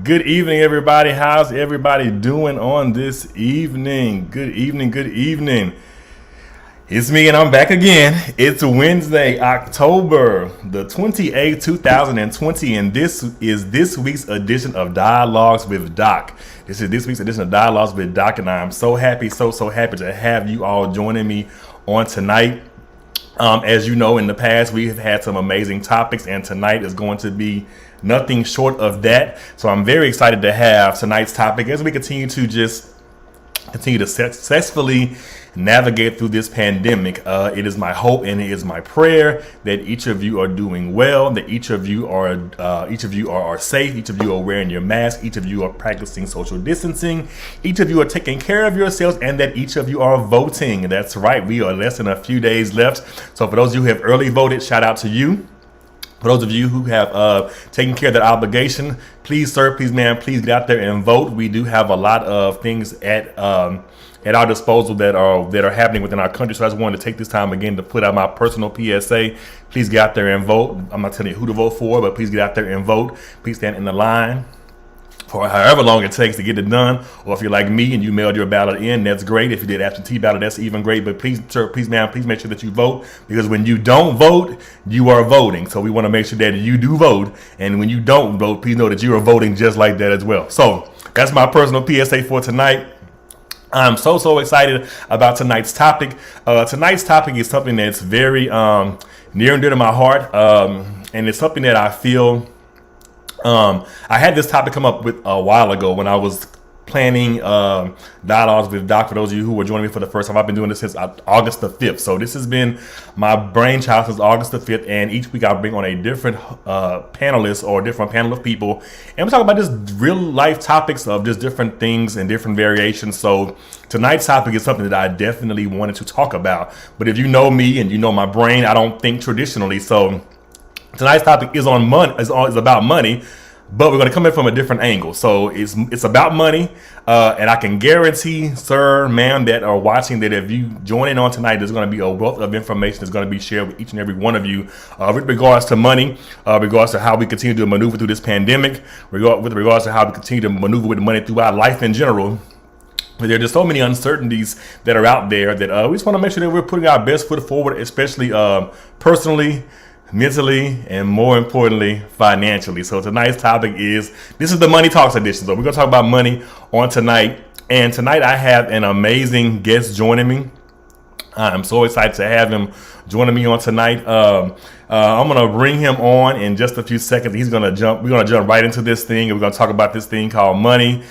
Good evening, everybody. How's everybody doing on this evening? Good evening, good evening. It's me and I'm back again. It's Wednesday, October the 28th, 2020, and this is this week's edition of Dialogues with Doc. This is this week's edition of Dialogues with Doc, and I'm so happy, so happy to have you all joining me on tonight. As you know, in the past, we have had some amazing topics, and tonight is going to be nothing short of that. So I'm very excited to have tonight's topic as we continue to successfully navigate through this pandemic. It is my hope and it is my prayer that each of you are doing well, that each of you are safe, each of you are wearing your mask, each of you are practicing social distancing, each of you are taking care of yourselves, and that each of you are voting. That's right, we are less than a few days left. So for those of you who have early voted, shout out to you. For those of you who have taken care of that obligation, please, sir, please, ma'am, please get out there and vote. We do have a lot of things at our disposal that are happening within our country. So I just wanted to take this time again to put out my personal PSA. Please get out there and vote. I'm not telling you who to vote for, but please get out there and vote. Please stand in the line for however long it takes to get it done. Or if you're like me and you mailed your ballot in, that's great. If you did absentee ballot, that's even great. But please, sir, please, ma'am, please make sure that you vote, because when you don't vote, you are voting. So we want to make sure that you do vote. And when you don't vote, please know that you are voting just like that as well. So that's my personal PSA for tonight. I'm so excited about tonight's topic. Tonight's topic is something that's very near and dear to my heart. And it's something that I feel I had this topic come up with a while ago when I was planning dialogues with Doc. For those of you who were joining me for the first time, I've been doing this since August the 5th. So this has been my brainchild since August the 5th. And each week I bring on a different panelist or a different panel of people. And we talk about just real life topics of just different things and different variations. So tonight's topic is something that I definitely wanted to talk about. But if you know me and you know my brain, I don't think traditionally. So tonight's topic is on money, is about money, but we're going to come in from a different angle. So it's about money, and I can guarantee, sir, ma'am, that are watching, that if you join in on tonight, there's going to be a wealth of information that's going to be shared with each and every one of you with regards to money, regards to how we continue to maneuver through this pandemic, with regards to how we continue to maneuver with money throughout life in general. But there are just so many uncertainties that are out there that we just want to make sure that we're putting our best foot forward, especially personally, mentally, and more importantly, financially. So tonight's topic this is the Money Talks edition. So we're going to talk about money on tonight. And tonight I have an amazing guest joining me. I'm so excited to have him joining me on tonight. I'm going to bring him on in just a few seconds. We're going to jump right into this thing, and we're going to talk about this thing called money.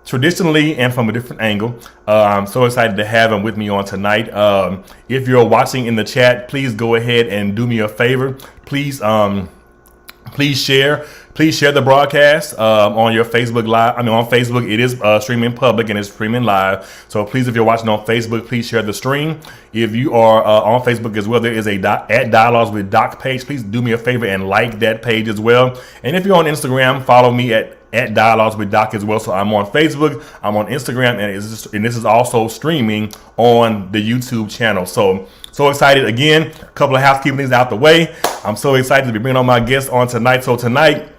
Traditionally and from a different angle. I'm so excited to have him with me on tonight. If you're watching in the chat, please go ahead and do me a favor. Please share the broadcast on your Facebook Live. On Facebook, it is streaming public and it's streaming live. So please, if you're watching on Facebook, please share the stream. If you are on Facebook as well, there is at Dialogues with Doc page. Please do me a favor and like that page as well. And if you're on Instagram, follow me at Dialogues with Doc as well. So I'm on Facebook, I'm on Instagram, and this is also streaming on the YouTube channel. So excited. Again, a couple of housekeeping things out the way. I'm so excited to be bringing on my guests on tonight. So tonight,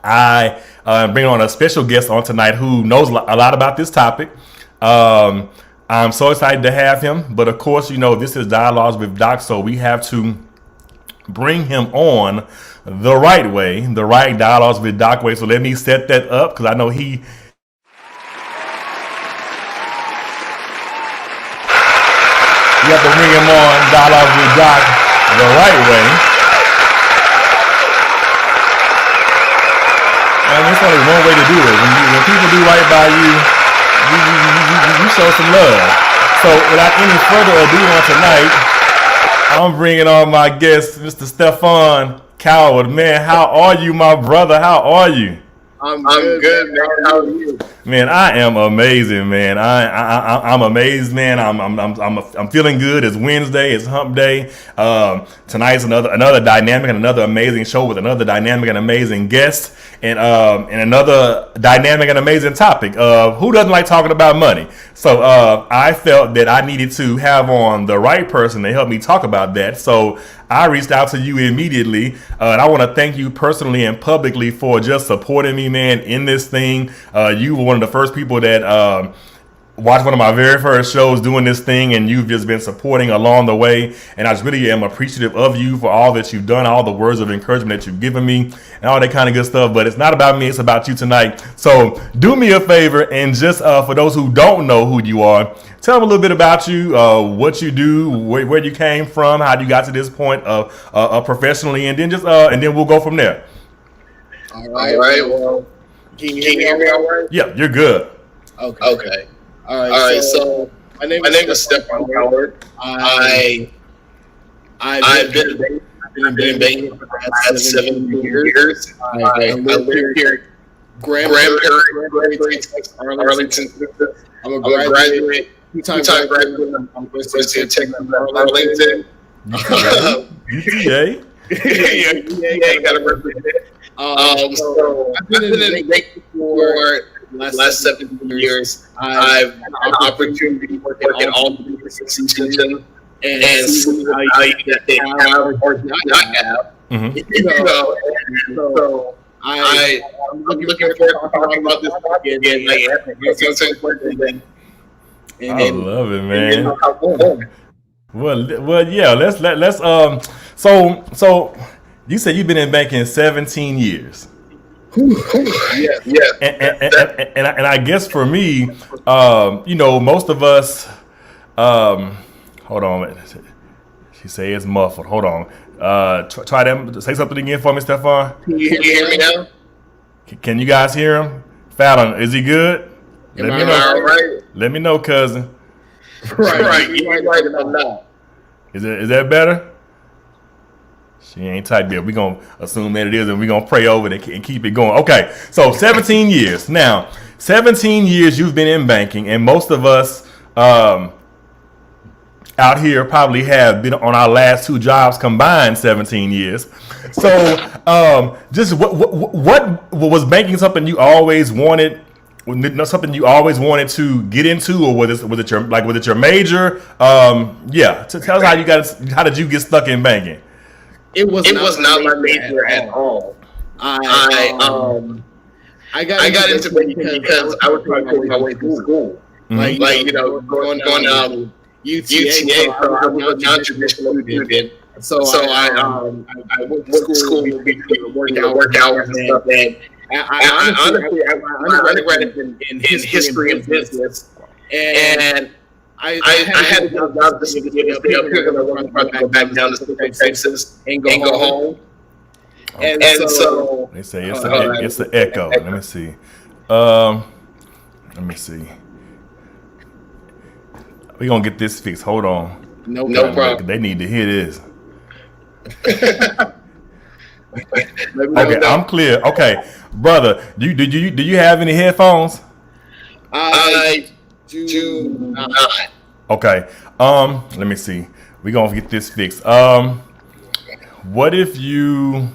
I bring on a special guest on tonight who knows a lot about this topic. I'm so excited to have him. But of course, this is Dialogues with Doc, so we have to bring him on the right way, the right Dialogues with Doc way. So let me set that up, because I know we have to bring him on Dialogues with Doc the right way. And there's only one way to do it. When people do right by you, you show some love. So without any further ado on tonight, I'm bringing on my guest, Mr. Stefan. Coward, man, how are you, my brother? How are you? I'm good, man. How are you? Man, I am amazing, man. I'm amazed, man. I'm feeling good. It's Wednesday. It's Hump Day. Tonight's another dynamic and another amazing show with another dynamic and amazing guest, and another dynamic and amazing topic. Who doesn't like talking about money? So I felt that I needed to have on the right person to help me talk about that. So I reached out to you immediately, and I want to thank you personally and publicly for just supporting me, man, in this thing. You were one of the first people that watched one of my very first shows doing this thing, and you've just been supporting along the way. And I just really am appreciative of you for all that you've done, all the words of encouragement that you've given me, and all that kind of good stuff. But it's not about me, it's about you tonight. So do me a favor, and just for those who don't know who you are, tell them a little bit about you, what you do, where you came from, how you got to this point professionally, and then and then we'll go from there. All right. Well, can you hear me all right? Yeah, you're good. Okay. All right. So my name is Stefan Story. I've been in banking for the past 7 years. I live here, Grandparents, Arlington. I'm a graduate. Two-time graduate. I'm University of Texas, Arlington. UTA. Yeah, gotta represent. So I've been in banking for the last 7 years. I've had an opportunity to work in all the different institutions and see how they have or do not have. So I'm looking forward to talking about this again. I love it, man. Well, yeah. Let's So you said you've been in banking 17 years. Yeah. And I guess for me, most of us. Hold on. She say it's muffled. Hold on. Try them. Say something again for me, Stefan. Can you hear me now? Can you guys hear him? Fallon, is he good? Let me know. All right. Let me know, cousin. Right. You're right about that. Is that better? She ain't typed yet. We're going to assume that it is, and we're going to pray over it and keep it going. Okay, so 17 years. Now, 17 years you've been in banking, and most of us out here probably have been on our last 2 jobs combined 17 years. So just what was banking something you always wanted? Something you always wanted to get into, or was it your major? Tell us how did you get stuck in banking? It was not my major at all. I got into banking because I was trying to pay my way through school. Mm-hmm. Going UTA, so I was a non-traditional student. So I went to school to work hours and stuff. And honestly, my undergrad in history and business, and I had a job to stay up here because I wanted to go back down to Texas and go home. And so they say it's the echo. Let me see. Let me see. We're gonna get this fixed. Hold on. No problem. They need to hear this. Okay, I'm clear. Okay, brother, do you have any headphones? I do not. Okay. Let me see. We're gonna get this fixed. What if you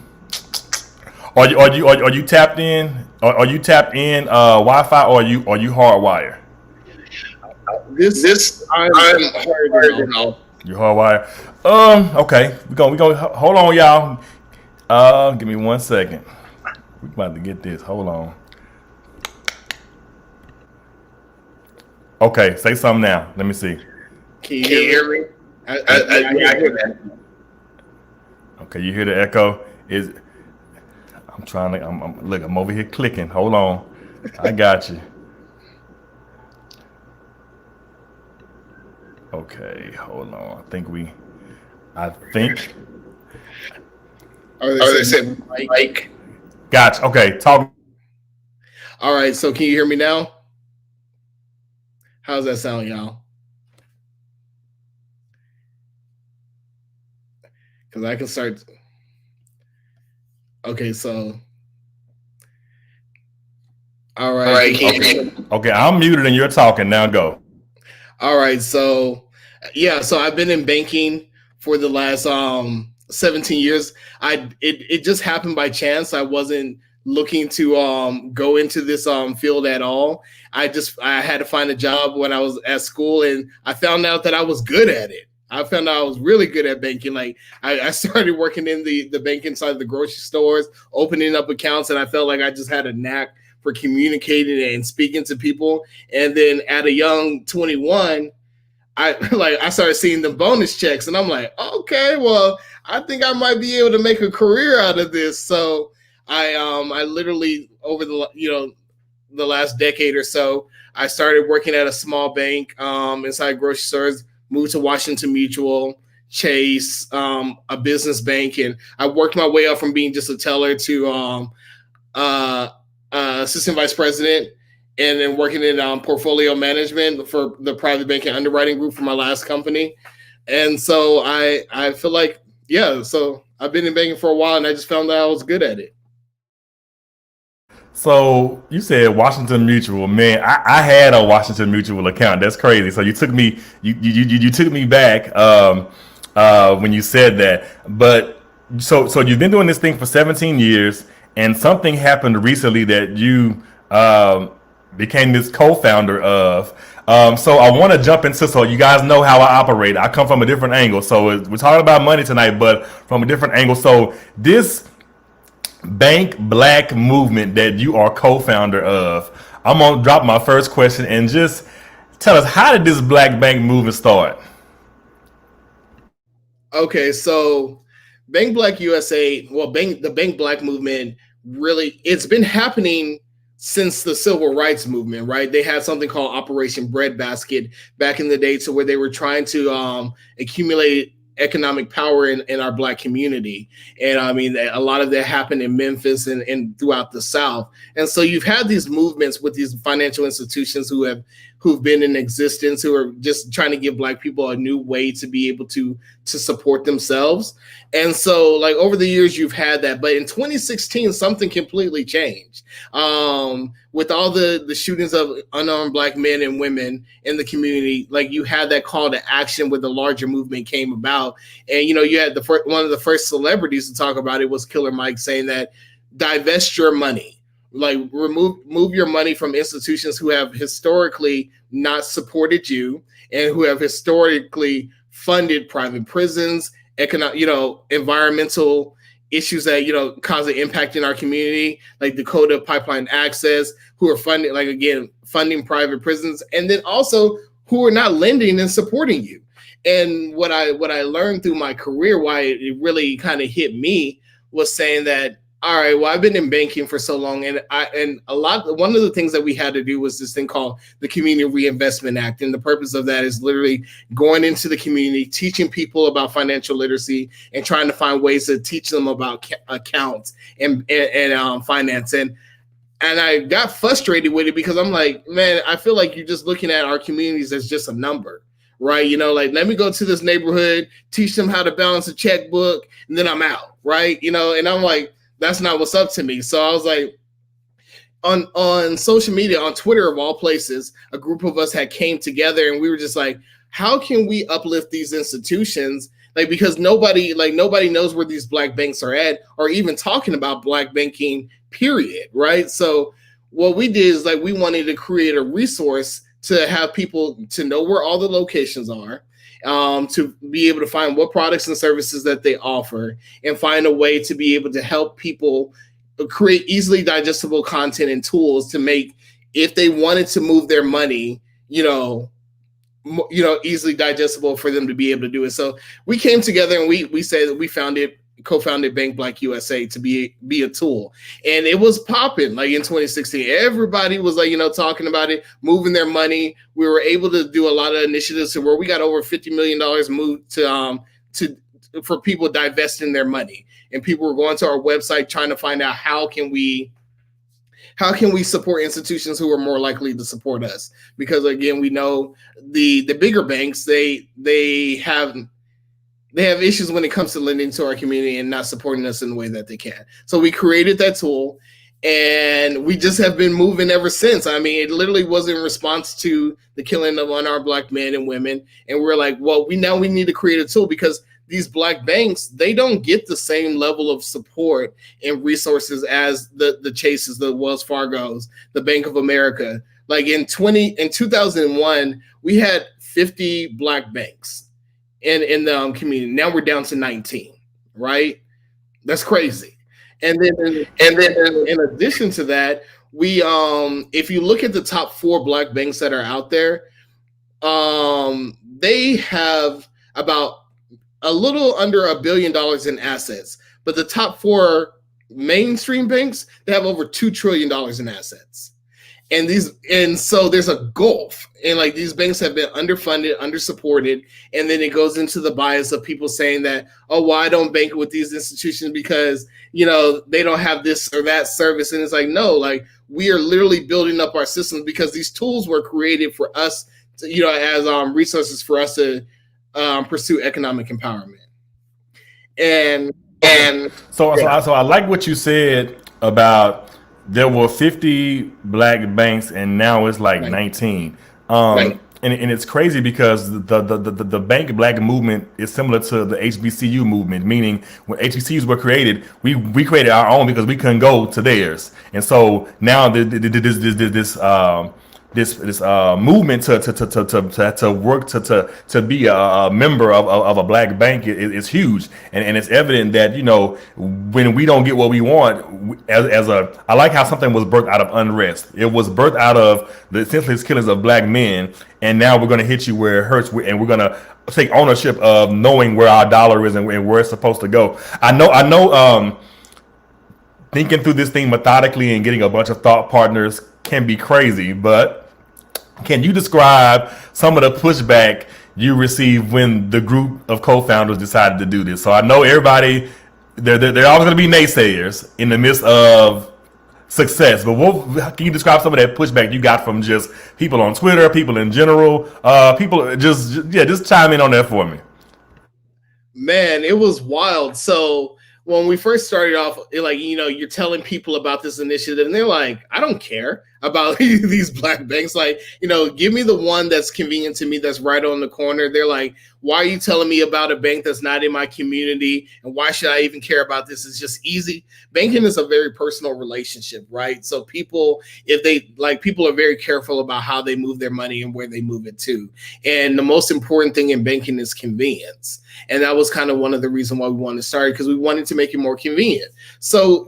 are you tapped in? Are you tapped in Wi-Fi, or are you hardwired? This I'm hardwired now. You're hardwired. Okay. We gonna hold on, y'all. Give me 1 second. We're about to get this. Hold on. Okay, say something now. Let me see. Can you hear me? I hear that. Okay, you hear the echo? I'm over here clicking. Hold on. I got you. Okay, hold on. I think. They say Mike. Gotcha. Okay, talk. All right, so can you hear me now? How's that sound, y'all? Because I can start. Okay, so. All right. Okay, I'm muted and you're talking. Now go. All right, so I've been in banking for the last 17 years. It just happened by chance. I wasn't looking to go into this field at all. I had to find a job when I was at school, and I found out that I was good at it. I found out I was really good at banking. Like I started working in the banking side of the grocery stores, opening up accounts, and I felt like I just had a knack for communicating and speaking to people. And then at a young 21, I started seeing the bonus checks, and I'm like, okay, well, I think I might be able to make a career out of this. So I literally over the last decade or so, I started working at a small bank inside grocery stores, moved to Washington Mutual, Chase, a business bank, and I worked my way up from being just a teller to assistant vice president, and then working in portfolio management for the private banking underwriting group for my last company. And so I feel like, yeah, so I've been in banking for a while, and I just found that I was good at it. So you said Washington Mutual, man. I had a Washington Mutual account. That's crazy. So you took me you took me back when you said that. But so you've been doing this thing for 17 years, and something happened recently that you became this co-founder of. So I want to jump into, so you guys know how I operate. I come from a different angle. So we're talking about money tonight, but from a different angle. So this Bank Black movement that you are co-founder of, I'm gonna drop my first question and just tell us, how did this Black Bank movement start? Okay, so Bank Black USA, well, the Bank Black movement really, it's been happening since the civil rights movement, right? They had something called Operation Breadbasket back in the day, to where they were trying to accumulate economic power in our Black community. And I mean, a lot of that happened in Memphis and throughout the South. And so you've had these movements with these financial institutions who've been in existence, who are just trying to give Black people a new way to be able to support themselves. And so, like, over the years, you've had that. But in 2016, something completely changed. With all the shootings of unarmed Black men and women in the community, like, you had that call to action where the larger movement came about. And, you had one of the first celebrities to talk about it was Killer Mike, saying that divest your money. Like, move your money from institutions who have historically not supported you, and who have historically funded private prisons, environmental issues that cause an impact in our community, like Dakota Pipeline Access, who are funding private prisons, and then also who are not lending and supporting you. And what I learned through my career, why it really kind of hit me, was saying that, all right, well, I've been in banking for so long, and one of the things that we had to do was this thing called the Community Reinvestment Act. And the purpose of that is literally going into the community, teaching people about financial literacy, and trying to find ways to teach them about accounts and finance. And I got frustrated with it, because I'm like, man, I feel like you're just looking at our communities as just a number, right? Like, let me go to this neighborhood, teach them how to balance a checkbook, and then I'm out, right? And I'm like, that's not what's up to me. So I was like, on social media, on Twitter of all places, a group of us had came together, and we were just like, how can we uplift these institutions? Like, because nobody knows where these Black banks are at, or even talking about Black banking, period, right? So what we did is, like, we wanted to create a resource to have people to know where all the locations are, to be able to find what products and services that they offer, and find a way to be able to help people create easily digestible content and tools to make, if they wanted to move their money, easily digestible for them to be able to do it. So we came together, and we said that we co-founded Bank Black USA to be a tool, and it was popping. Like, in 2016, everybody was like, talking about it, moving their money. We were able to do a lot of initiatives to where we got over $50 million moved for people divesting their money, and people were going to our website trying to find out how can we support institutions who are more likely to support us, because again, we know the bigger banks, they have issues when it comes to lending to our community and not supporting us in the way that they can. So we created that tool, and we just have been moving ever since. I mean, it literally was in response to the killing of unarmed Black men and women. And we're like, well, we need to create a tool, because these Black banks, they don't get the same level of support and resources as the Chases, the Wells Fargos, the Bank of America. Like, in 2001, we had 50 Black banks. in the community. Now we're down to 19, right? That's crazy. And then in addition to that, we if you look at the top 4 black banks that are out there, they have about a little under $1 billion in assets. But the top 4 mainstream banks, they have over $2 trillion in assets. And so there's a gulf, and like these banks have been underfunded, undersupported, and then it goes into the bias of people saying that, oh, well, I don't bank with these institutions because they don't have this or that service. And it's like, no, like we are literally building up our systems because these tools were created for us to, as resources for us to pursue economic empowerment. And so I like what you said about there were 50 black banks and now it's like 19. And it's crazy because the bank black movement is similar to the HBCU movement, meaning when HBCUs were created, we created our own because we couldn't go to theirs. And so now this movement to work to be a member of a black bank is huge, and it's evident that when we don't get what we want, I like how something was birthed out of unrest. It was birthed out of the senseless killings of black men, and now we're going to hit you where it hurts, and we're going to take ownership of knowing where our dollar is and where it's supposed to go. I know. Thinking through this thing methodically and getting a bunch of thought partners can be crazy, but can you describe some of the pushback you received when the group of co-founders decided to do this? So I know everybody, they're always going to be naysayers in the midst of success, but can you describe some of that pushback you got from just people on Twitter, people in general, people just chime in on that for me. Man, it was wild. So when we first started off, you're telling people about this initiative and they're like, I don't care about these black banks. Like, give me the one that's convenient to me, that's right on the corner. They're like, why are you telling me about a bank that's not in my community? And why should I even care about this? It's just easy. Banking is a very personal relationship, right? So people are very careful about how they move their money and where they move it to. And the most important thing in banking is convenience. And that was kind of one of the reasons why we wanted to start, because we wanted to make it more convenient. So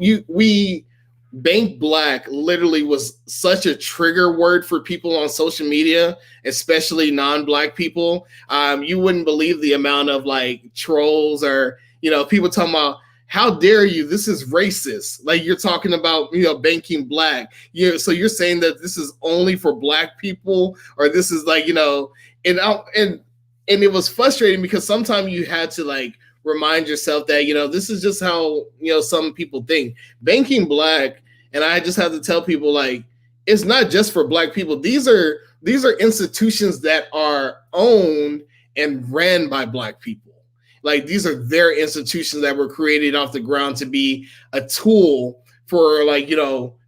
Bank Black literally was such a trigger word for people on social media, especially non-black people. You wouldn't believe the amount of trolls or people talking about, how dare you? This is racist. Like, you're talking about banking black. So you're saying that this is only for black people, or this is and it was frustrating because sometimes you had to remind yourself that this is just how some people think. Banking black, and I just have to tell people it's not just for black people. These are institutions that are owned and ran by black people. These are their institutions that were created off the ground to be a tool for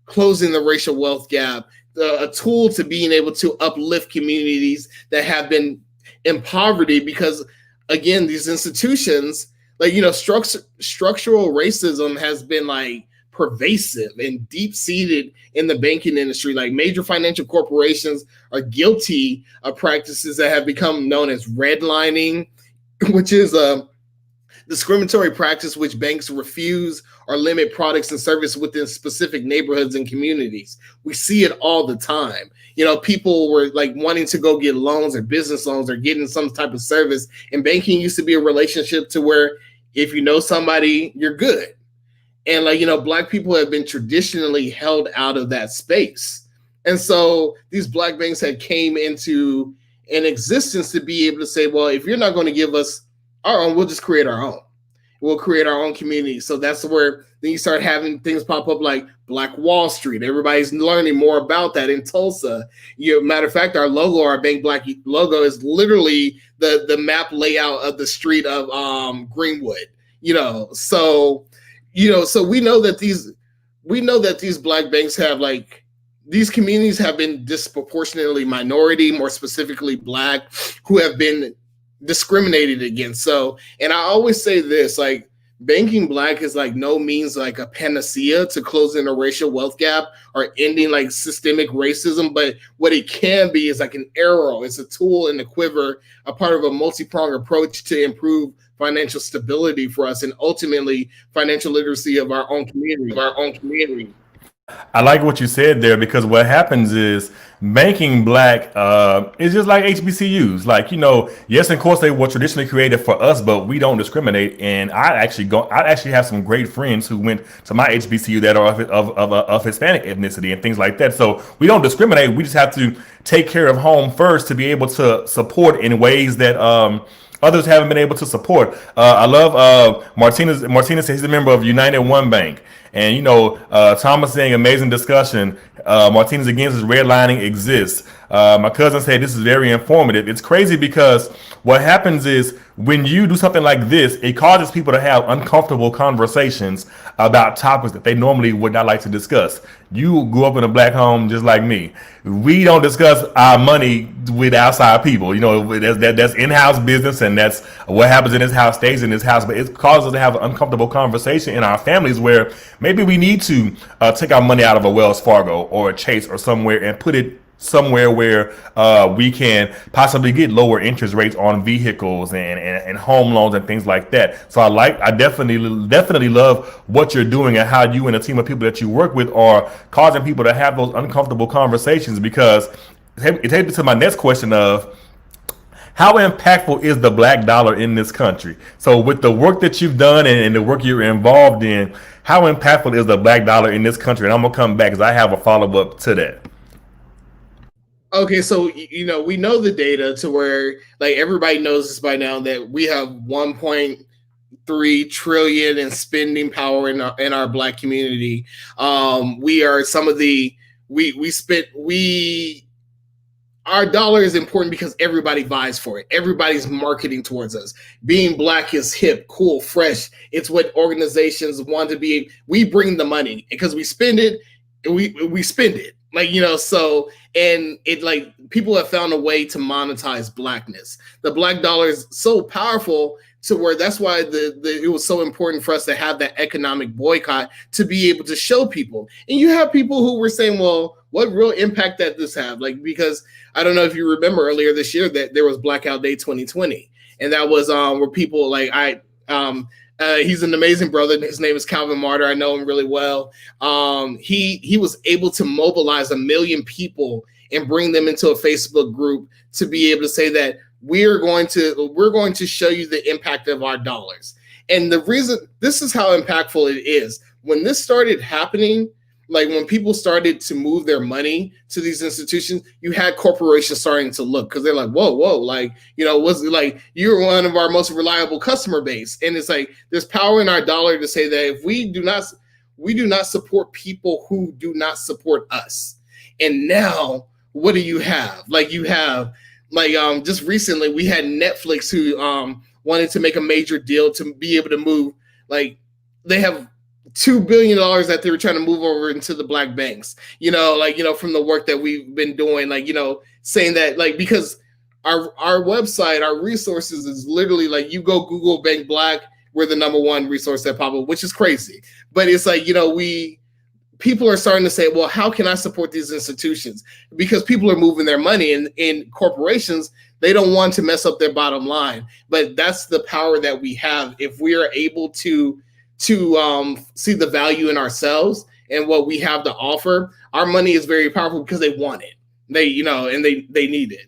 closing the racial wealth gap, a tool to being able to uplift communities that have been in poverty, because again, these institutions, structural racism has been pervasive and deep-seated in the banking industry. Major financial corporations are guilty of practices that have become known as redlining, which is a discriminatory practice which banks refuse or limit products and services within specific neighborhoods and communities. We see it all the time. People were wanting to go get loans or business loans or getting some type of service, and banking used to be a relationship to where if you know somebody, you're good. And black people have been traditionally held out of that space. And so these black banks had came into an existence to be able to say, well, if you're not going to give us our own, we'll just create our own. We'll create our own community. So that's where then you start having things pop up like Black Wall Street. Everybody's learning more about that in Tulsa. Matter of fact, our logo, our Bank Black logo, is literally the map layout of the street of Greenwood. So we know that these black banks have these communities have been disproportionately minority, more specifically black, who have been discriminated against. So, and I always say this, banking black is like no means like a panacea to closing a racial wealth gap or ending like systemic racism, but what it can be is like an arrow. It's a tool in the quiver, a part of a multi-pronged approach to improve financial stability for us and ultimately financial literacy of our own community. I like what you said there because what happens is banking black is just like HBCUs. Like, yes, of course they were traditionally created for us, but we don't discriminate. And I actually have some great friends who went to my HBCU that are of Hispanic ethnicity and things like that. So we don't discriminate. We just have to take care of home first to be able to support in ways that others haven't been able to support. I love Martinez. Martinez says he's a member of United One Bank. And, Thomas saying amazing discussion. Martinez again says redlining exists. My cousin said this is very informative. It's crazy because what happens is when you do something like this, it causes people to have uncomfortable conversations about topics that they normally would not like to discuss. You grew up in a black home just like me. We don't discuss our money with outside people. That's in-house business, and that's what happens in this house stays in this house. But it causes us to have an uncomfortable conversation in our families where maybe we need to take our money out of a Wells Fargo or a Chase or somewhere and put it somewhere where we can possibly get lower interest rates on vehicles and home loans and things like that. So I definitely love what you're doing and how you and a team of people that you work with are causing people to have those uncomfortable conversations, because it takes me to my next question of how impactful is the black dollar in this country? So with the work that you've done and the work you're involved in, how impactful is the black dollar in this country? And I'm gonna come back because I have a follow-up to that. Okay, so we know the data to where like everybody knows this by now that we have 1.3 trillion in spending power in our black community. We are some of the our dollar is important because everybody vies for it. Everybody's marketing towards us. Being black is hip, cool, fresh. It's what organizations want to be. We bring the money because we spend it. We spend it. So, and it like people have found a way to monetize blackness. The black dollar is so powerful to where that's why it was so important for us to have that economic boycott to be able to show people. And you have people who were saying, well, what real impact that this have? Like, because I don't know if you remember earlier this year that there was Blackout Day 2020. And that was where people like he's an amazing brother. His name is Calvin Martyr. I know him really well. He was able to mobilize 1 million people and bring them into a Facebook group to be able to say that we're going to show you the impact of our dollars. And the reason this is how impactful it is. When this started happening, like when people started to move their money to these institutions, you had corporations starting to look because they're like, whoa, like, was like you're one of our most reliable customer base. And it's like there's power in our dollar to say that if we do not support people who do not support us. And now what do you have? Like you have just recently we had Netflix who wanted to make a major deal to be able to move, like they have $2 billion that they were trying to move over into the black banks, from the work that we've been doing, saying that, because our website, our resources is literally like you go Google Bank Black, we're the number one resource that pop up, which is crazy. But it's like, people are starting to say, well, how can I support these institutions? Because people are moving their money in corporations. They don't want to mess up their bottom line. But that's the power that we have. If we are able to see the value in ourselves and what we have to offer, our money is very powerful because they want it. And they need it.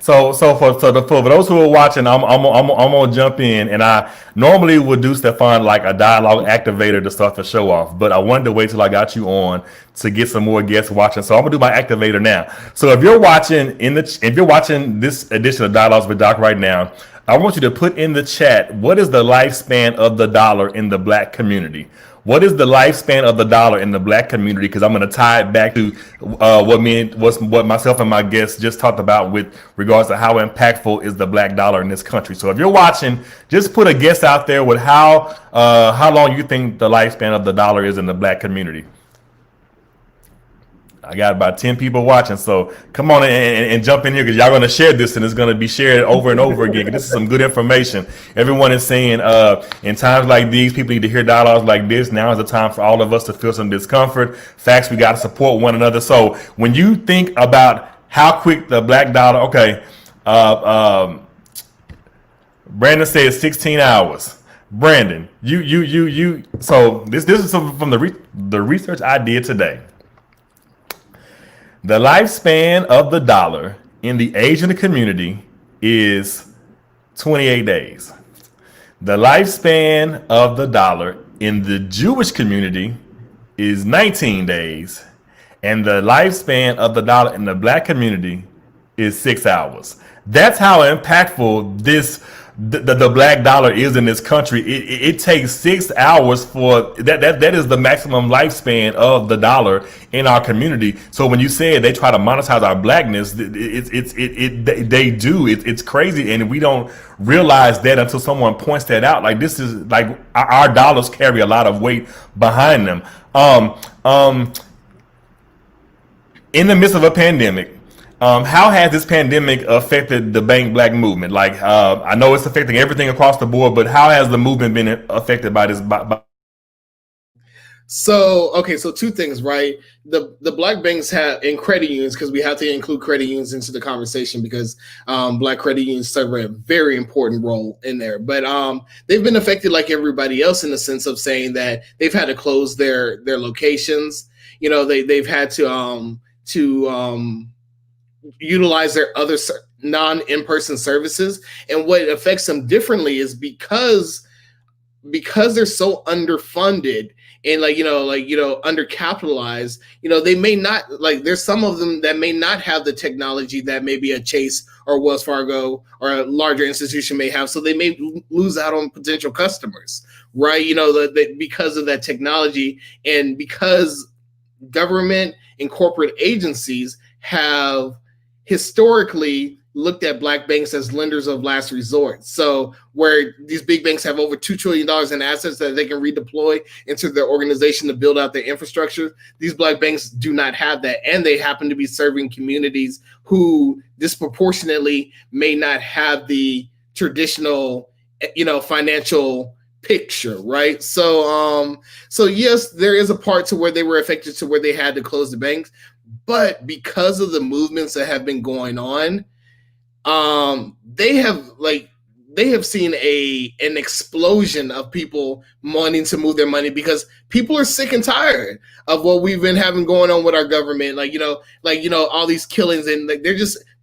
So for those who are watching, I'm gonna jump in, and I normally would do Stefan like a dialogue activator to start the show off, but I wanted to wait till I got you on to get some more guests watching. So I'm gonna do my activator now. So if you're watching this edition of Dialogues with Doc right now, I want you to put in the chat, what is the lifespan of the dollar in the black community? What is the lifespan of the dollar in the black community? Because I'm going to tie it back to what myself and my guests just talked about with regards to how impactful is the black dollar in this country. So if you're watching, just put a guess out there with how long you think the lifespan of the dollar is in the black community. I got about 10 people watching, so come on and jump in here because y'all going to share this and it's going to be shared over and over again. This is some good information. Everyone is saying in times like these, people need to hear dialogues like this. Now is the time for all of us to feel some discomfort. Facts, we got to support one another. So when you think about how quick the black dollar, okay, Brandon says 16 hours. Brandon, you. So this is from the research I did today. The lifespan of the dollar in the Asian community is 28 days. The lifespan of the dollar in the Jewish community is 19 days. And the lifespan of the dollar in the black community is 6 hours. That's how impactful the black dollar is in this country. It takes 6 hours for that is the maximum lifespan of the dollar in our community. So when you say they try to monetize our blackness, they do. It's crazy, and we don't realize that until someone points that out. Like, this is like our dollars carry a lot of weight behind them. In the midst of a pandemic, how has this pandemic affected the Bank Black movement? Like, I know it's affecting everything across the board, but how has the movement been affected by this? So two things, right? The black banks have, in credit unions, because we have to include credit unions into the conversation because black credit unions serve a very important role in there. But they've been affected like everybody else in the sense of saying that they've had to close their locations. You know, they've had to utilize their other non-in-person services. And what affects them differently is because they're so underfunded and undercapitalized, they may not, there's some of them that may not have the technology that maybe a Chase or Wells Fargo or a larger institution may have. So they may lose out on potential customers, right? Because of that technology, and because government and corporate agencies have historically looked at black banks as lenders of last resort. So where these big banks have over $2 trillion in assets that they can redeploy into their organization to build out their infrastructure, these black banks do not have that. And they happen to be serving communities who disproportionately may not have the traditional, financial picture, right? So yes, there is a part to where they were affected, to where they had to close the banks. But because of the movements that have been going on, they have seen an explosion of people wanting to move their money, because people are sick and tired of what we've been having going on with our government. All these killings, and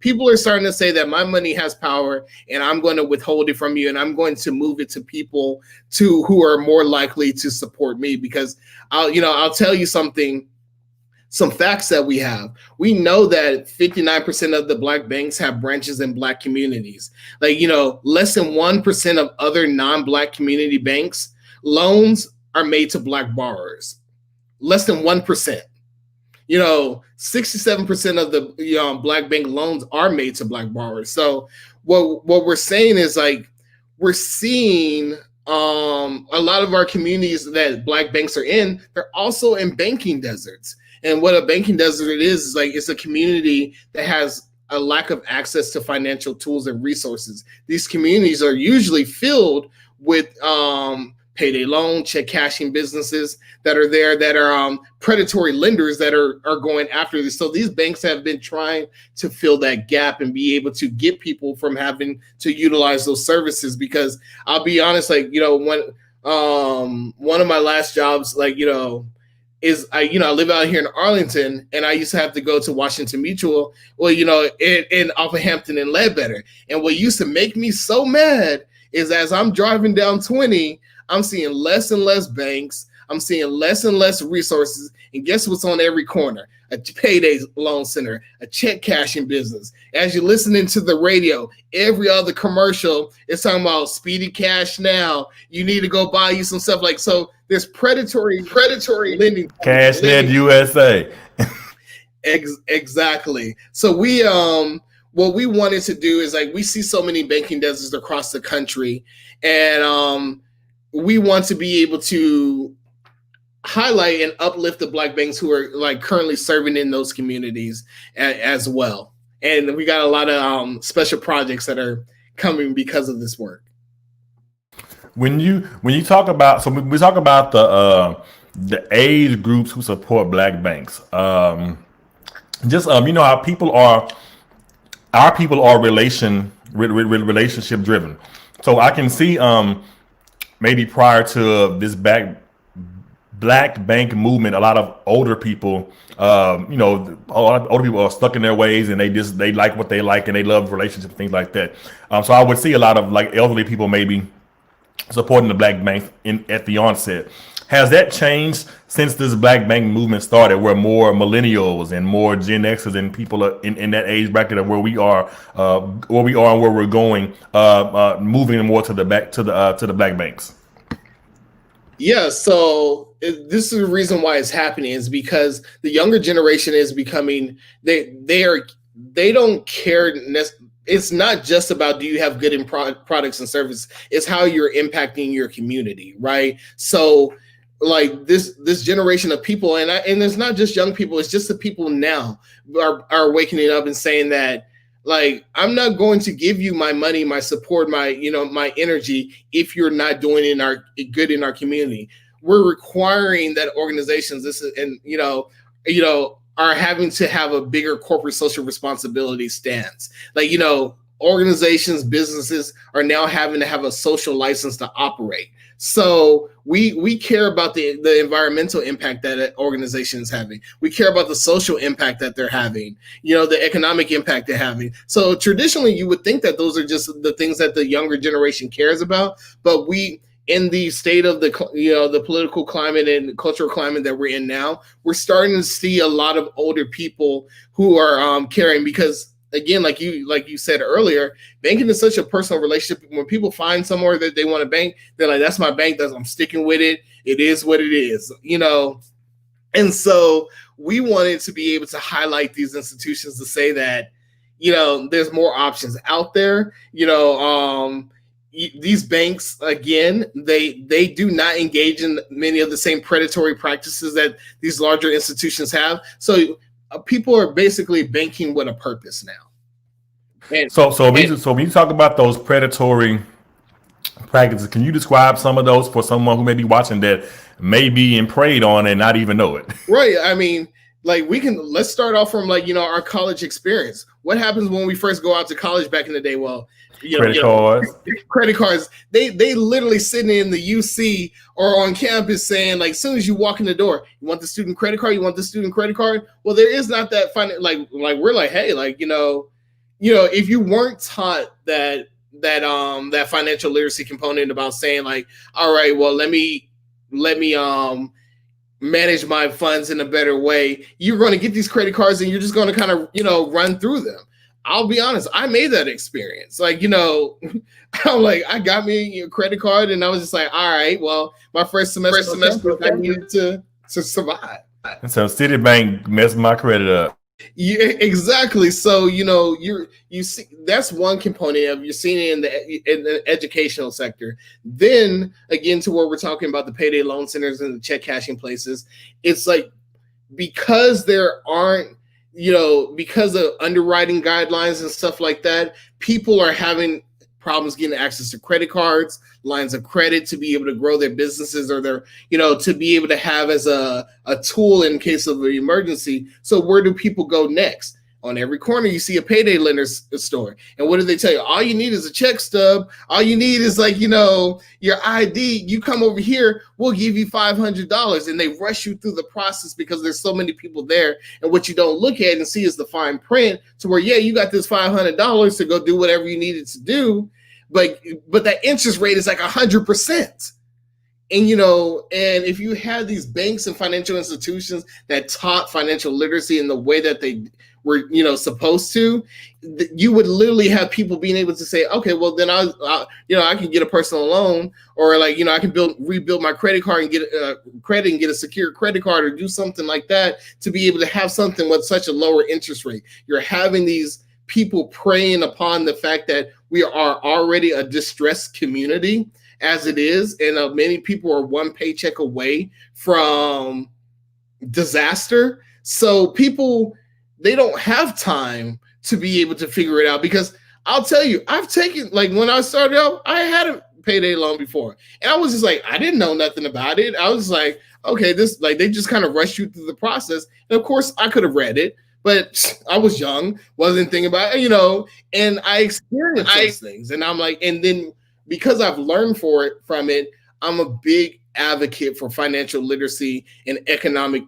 people are starting to say that my money has power and I'm going to withhold it from you, and I'm going to move it to people who are more likely to support me, because I'll tell you something. Some facts that we have. We know that 59% of the black banks have branches in black communities. Less than 1% of other non-black community banks loans are made to black borrowers. Less than 1%. 67% of the black bank loans are made to black borrowers. So what we're saying is, we're seeing a lot of our communities that black banks are in, they're also in banking deserts. And what a banking desert is it's a community that has a lack of access to financial tools and resources. These communities are usually filled with payday loan, check cashing businesses that are there, that are predatory lenders that are going after this. So these banks have been trying to fill that gap and be able to get people from having to utilize those services. Because I'll be honest, when one of my last jobs, is I live out here in Arlington, and I used to have to go to Washington Mutual, in off of Hampton and Ledbetter. And what used to make me so mad is, as I'm driving down 20, I'm seeing less and less banks. I'm seeing less and less resources. And guess what's on every corner? A payday loan center, a check cashing business. As you're listening to the radio, every other commercial is talking about speedy cash now. You need to go buy you some stuff. So there's predatory lending. CashNet USA. Exactly. So we what we wanted to do is, we see so many banking deserts across the country, and we want to be able to highlight and uplift the Black banks who are like currently serving in those communities as well. And we got a lot of special projects that are coming because of this work. When you talk about, so we talk about the age groups who support Black banks. Just you know how people are, our people are relationship driven. So I can see maybe prior to this Black bank movement, a lot of older people, you know, a lot of older people are stuck in their ways, and they like what they like, and they love relationships, things like that. So I would see a lot of like elderly people maybe supporting the Black bank at the onset. Has that changed since this Black bank movement started, where more millennials and more Gen Xers and people are in that age bracket of where we are and where we're going, moving more to the Black banks? Yeah, so this is the reason why it's happening is because the younger generation is becoming they don't care. It's not just about do you have good products and services. It's how you're impacting your community, right? So like this generation of people, and it's not just young people, it's just the people now are waking up and saying that, like, I'm not going to give you my money, my support, my energy if you're not doing good in our community. We're requiring that organizations are having to have a bigger corporate social responsibility stance. Like, organizations, businesses are now having to have a social license to operate. So we care about the environmental impact that an organization is having. We care about the social impact that they're having, the economic impact they're having. So traditionally, you would think that those are just the things that the younger generation cares about. But in the state of the political climate and cultural climate that we're in now, we're starting to see a lot of older people who are caring, because again, like you said earlier, banking is such a personal relationship. When people find somewhere that they want to bank, they're like, that's my bank, I'm sticking with it. It is what it is, And so we wanted to be able to highlight these institutions to say that, there's more options out there. These banks, again, they do not engage in many of the same predatory practices that these larger institutions have. So people are basically banking with a purpose now. So when you talk about those predatory practices, can you describe some of those for someone who may be watching that may be preyed on and not even know it? Right. I mean, like, let's start off from our college experience. What happens when we first go out to college back in the day? Well, credit cards. They literally sitting in the UC or on campus saying, like, as soon as you walk in the door, you want the student credit card, you want the student credit card. Well, there is not that like we're like, hey, like, if you weren't taught that financial literacy component about saying, like, all right, well, let me manage my funds in a better way, you're going to get these credit cards and you're just going to kind of run through them. I'll be honest, I made that experience. Like, I'm like, I got me a credit card, and I was just like, all right, well, my first semester I needed to survive. And so Citibank messed my credit up. Yeah, exactly. So you see, that's one component of you're seeing it in the educational sector. Then again, to where we're talking about the payday loan centers and the check cashing places, it's like, because there aren't, because of underwriting guidelines and stuff like that, people are having problems getting access to credit cards, lines of credit to be able to grow their businesses, or their, to be able to have as a tool in case of an emergency. So where do people go next? On every corner, you see a payday lender store. And what do they tell you? All you need is a check stub. All you need is, like, your ID. You come over here, we'll give you $500. And they rush you through the process because there's so many people there. And what you don't look at and see is the fine print, to where, yeah, you got this $500 to go do whatever you needed to do. But that interest rate is like 100%. And, and if you had these banks and financial institutions that taught financial literacy in the way that they were, supposed to, you would literally have people being able to say, okay, well, then I can get a personal loan, or, like, I can rebuild my credit card and get credit and get a secure credit card, or do something like that to be able to have something with such a lower interest rate. You're having these people preying upon the fact that we are already a distressed community, as it is, and many people are one paycheck away from disaster. So people, they don't have time to be able to figure it out, because I'll tell you, I've taken, like, when I started out, I had a payday loan before, and I was just like, I didn't know nothing about it. I was like, okay, this, like, they just kind of rush you through the process, and of course I could have read it, but I was young, wasn't thinking about it, and I experienced those things, and I'm like, and then because I've learned from it, I'm a big advocate for financial literacy and economic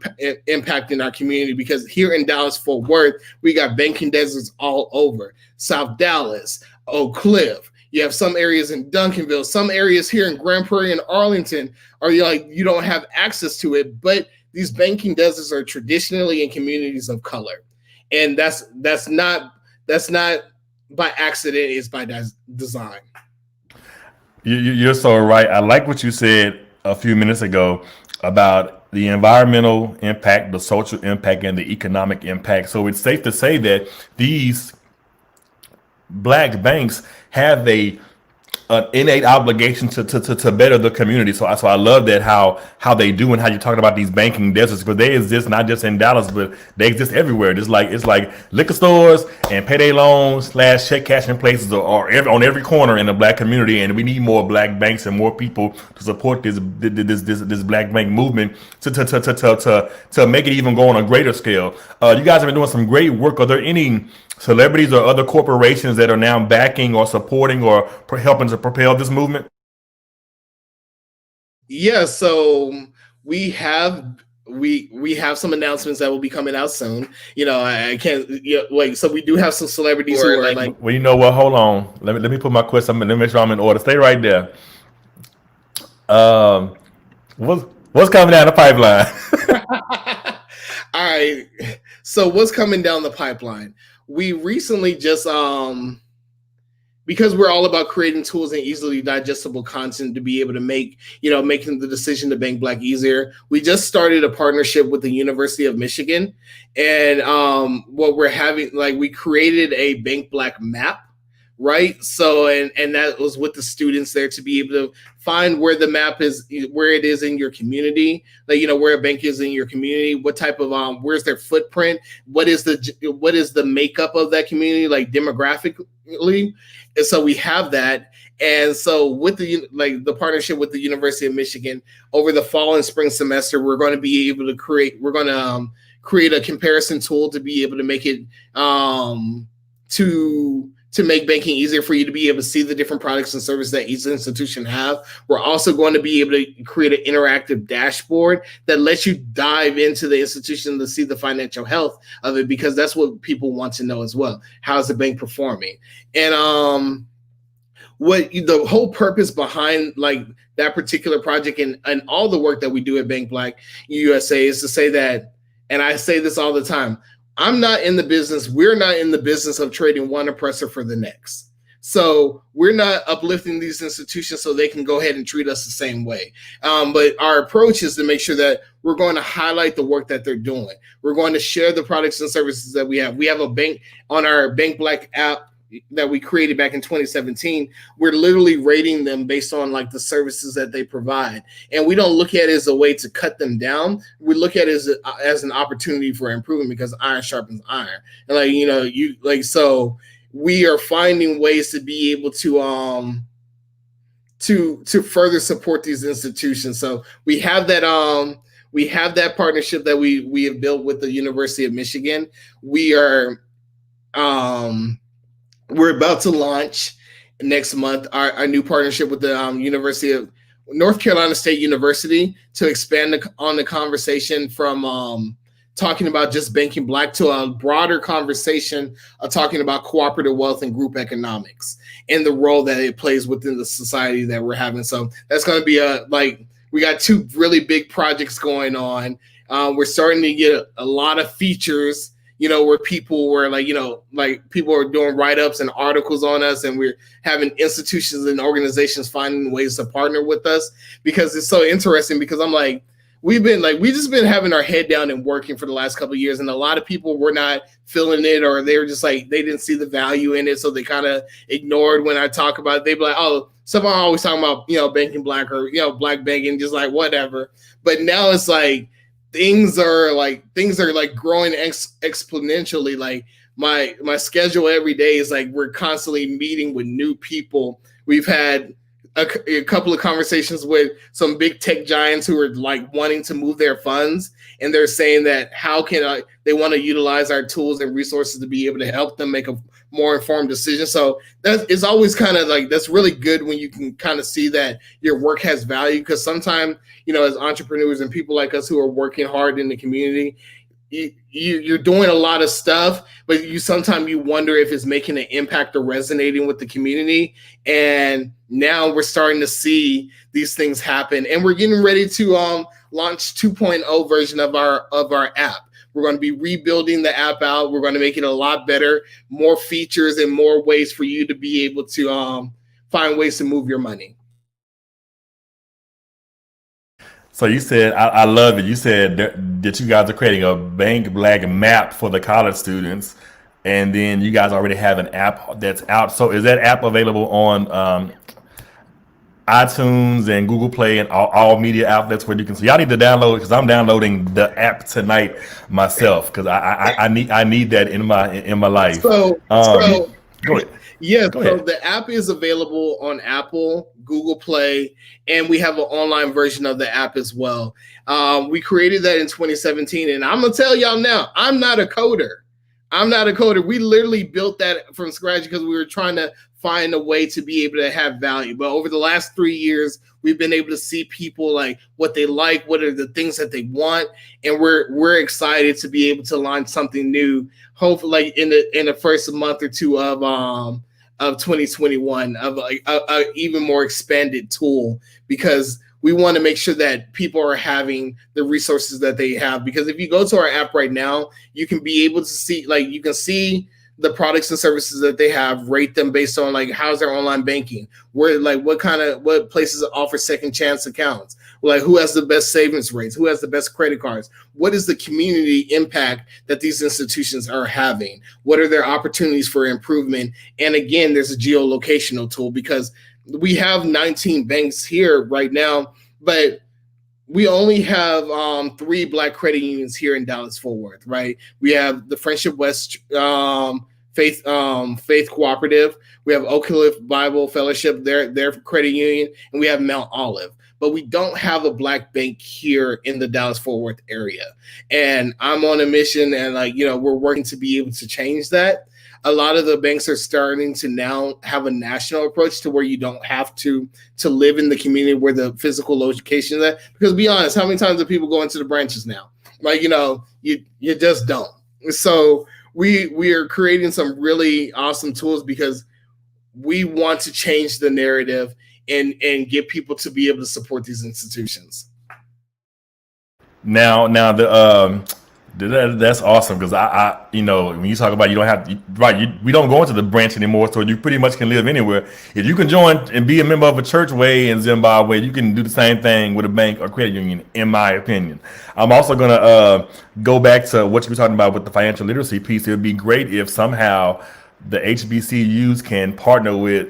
impact in our community, because here in Dallas-Fort Worth, we got banking deserts all over. South Dallas, Oak Cliff. You have some areas in Duncanville, some areas here in Grand Prairie and Arlington are like, you don't have access to it, but these banking deserts are traditionally in communities of color. And that's not by accident, it's by design. You're so right. I like what you said a few minutes ago about the environmental impact, the social impact, and the economic impact. So it's safe to say that these black banks have an innate obligation to better the community. So I love that how they do, and how you're talking about these banking deserts, because they exist not just in Dallas, but they exist everywhere. It's like liquor stores and payday loans / check cashing places are on every corner in the black community, and we need more black banks and more people to support this black bank movement to make it even go on a greater scale. You guys have been doing some great work. Are there any celebrities or other corporations that are now backing or supporting or helping to propel this movement? Yeah, so we have some announcements that will be coming out soon. I can't wait. So we do have some celebrities who are like. Well, you know what? Hold on. Let me put my question. Let me make sure I'm in order. Stay right there. What's coming down the pipeline? All right. So what's coming down the pipeline? We recently just because we're all about creating tools and easily digestible content to be able to making the decision to bank black easier. We just started a partnership with the University of Michigan, and what we're having, like, we created a bank black map, right? So and that was with the students there to be able to find where the map is, where it is in your community, like, where a bank is in your community, what type of where's their footprint, what is the makeup of that community, like, demographically. And so we have that. And so with the partnership with the University of Michigan, over the fall and spring semester, we're going to be able to create a comparison tool to be able to make it to make banking easier for you to be able to see the different products and services that each institution have. We're also going to be able to create an interactive dashboard that lets you dive into the institution to see the financial health of it, because that's what people want to know as well. How's the bank performing? And what the whole purpose behind, like, that particular project and all the work that we do at Bank Black USA is to say that, and I say this all the time, we're not in the business of trading one oppressor for the next. So we're not uplifting these institutions so they can go ahead and treat us the same way. But our approach is to make sure that we're going to highlight the work that they're doing. We're going to share the products and services that we have. We have a bank on our Bank Black app that we created back in 2017. We're literally rating them based on, like, the services that they provide, and we don't look at it as a way to cut them down. We look at it as an opportunity for improvement, because iron sharpens iron. And so we are finding ways to be able to further support these institutions. So we have that partnership that we have built with the University of Michigan. We're about to launch next month our new partnership with the University of North Carolina State University to expand on the conversation from talking about just banking black to a broader conversation of talking about cooperative wealth and group economics and the role that it plays within the society that we're having. So that's going to be we got two really big projects going on. We're starting to get a lot of features, where people were people are doing write-ups and articles on us, and we're having institutions and organizations finding ways to partner with us, because it's so interesting, because I'm like, we just been having our head down and working for the last couple of years, and a lot of people were not feeling it, or they were just like, they didn't see the value in it, so they kind of ignored when I talk about it. They'd be like, oh, someone always talking about, banking black, or black banking, just like whatever. But now it's like things are like growing exponentially. Like my schedule every day is like, we're constantly meeting with new people. We've had a couple of conversations with some big tech giants who are like wanting to move their funds, and they're saying that they want to utilize our tools and resources to be able to help them make a more informed decision. So it's always kind of like, that's really good when you can kind of see that your work has value, because sometimes, as entrepreneurs and people like us who are working hard in the community, you're doing a lot of stuff, but sometimes you wonder if it's making an impact or resonating with the community. And now we're starting to see these things happen, and we're getting ready to launch 2.0 version of our app. We're going to be rebuilding the app out. We're going to make it a lot better, more features and more ways for you to be able to find ways to move your money. So you said, I love it. You said that you guys are creating a bank black map for the college students, and then you guys already have an app that's out. So is that app available on iTunes and Google Play and all media outlets where you can see? Y'all need to download it, because I'm downloading the app tonight myself, because I need that in my life. So go ahead. Yeah, so the app is available on Apple, Google Play, and we have an online version of the app as well. We created that in 2017, and I'm gonna tell y'all now, I'm not a coder. We literally built that from scratch because we were trying to find a way to be able to have value. But over the last 3 years, we've been able to see people like what they like, what are the things that they want, and we're excited to be able to launch something new, hopefully in the first month or two of 2021, of a even more expanded tool, because we want to make sure that people are having the resources that they have. Because if you go to our app right now, you can be able to see, like, you can see the products and services that they have, rate them based on like how's their online banking, where like what places offer second chance accounts, like who has the best savings rates, who has the best credit cards, what is the community impact that these institutions are having, what are their opportunities for improvement. And again, there's a geolocational tool, because we have 19 banks here right now, but we only have 3 Black credit unions here in Dallas-Fort Worth, right? We have the Friendship West Faith Cooperative. We have Oak Cliff Bible Fellowship, their credit union, and we have Mount Olive. But we don't have a Black bank here in the Dallas-Fort Worth area. And I'm on a mission, and we're working to be able to change that. A lot of the banks are starting to now have a national approach to where you don't have to live in the community where the physical location is at. Because be honest, how many times do people go into the branches now? You just don't. So we are creating some really awesome tools, because we want to change the narrative and get people to be able to support these institutions. Now that's awesome, because I when you talk about you don't have we don't go into the branch anymore, so you pretty much can live anywhere. If you can join and be a member of a church way in Zimbabwe, you can do the same thing with a bank or credit union, in my opinion. I'm also gonna go back to what you were talking about with the financial literacy piece. It would be great if somehow the HBCUs can partner with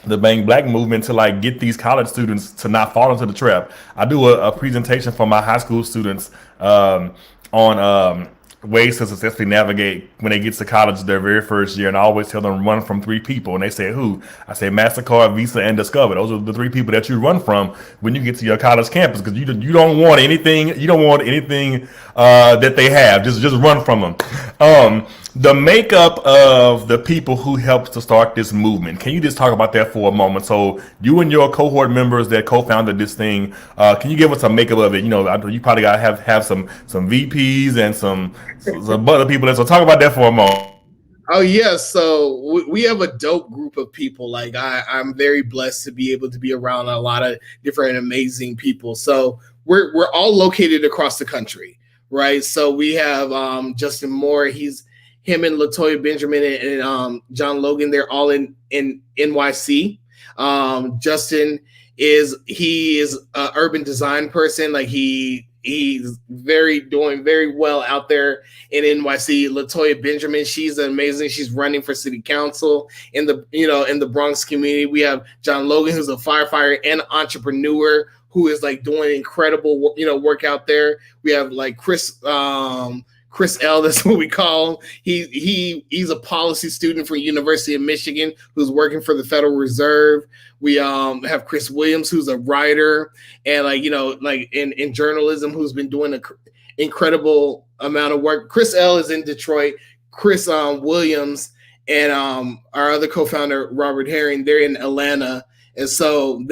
the Bank Black movement to get these college students to not fall into the trap. I do a presentation for my high school students on ways to successfully navigate when they get to college their very first year, and I always tell them run from 3 people, and they say who? I say MasterCard, Visa, and Discover. Those are the 3 people that you run from when you get to your college campus, because you don't want anything that they have. Just run from them. The makeup of the people who helped to start this movement. Can you just talk about that for a moment? So you and your cohort members that co-founded this thing, can you give us a makeup of it? You probably got to have some VPs and some other people. So talk about that for a moment. Oh yeah, so we have a dope group of people. I'm very blessed to be able to be around a lot of different amazing people. So we're all located across the country, right? So we have Justin Moore. Him and Latoya Benjamin and John Logan, they're all in NYC. Justin he is an urban design person. Like he's doing very well out there in NYC. Latoya Benjamin, she's amazing. She's running for city council in the Bronx community. We have John Logan, who's a firefighter and entrepreneur who is like doing incredible work out there. We have like Chris L, that's what we call him. He's a policy student from University of Michigan who's working for the Federal Reserve. We have Chris Williams, who's a writer and like in journalism, who's been doing an incredible amount of work. Chris L is in Detroit. Chris Williams and our other co-founder Robert Herring, they're in Atlanta, and so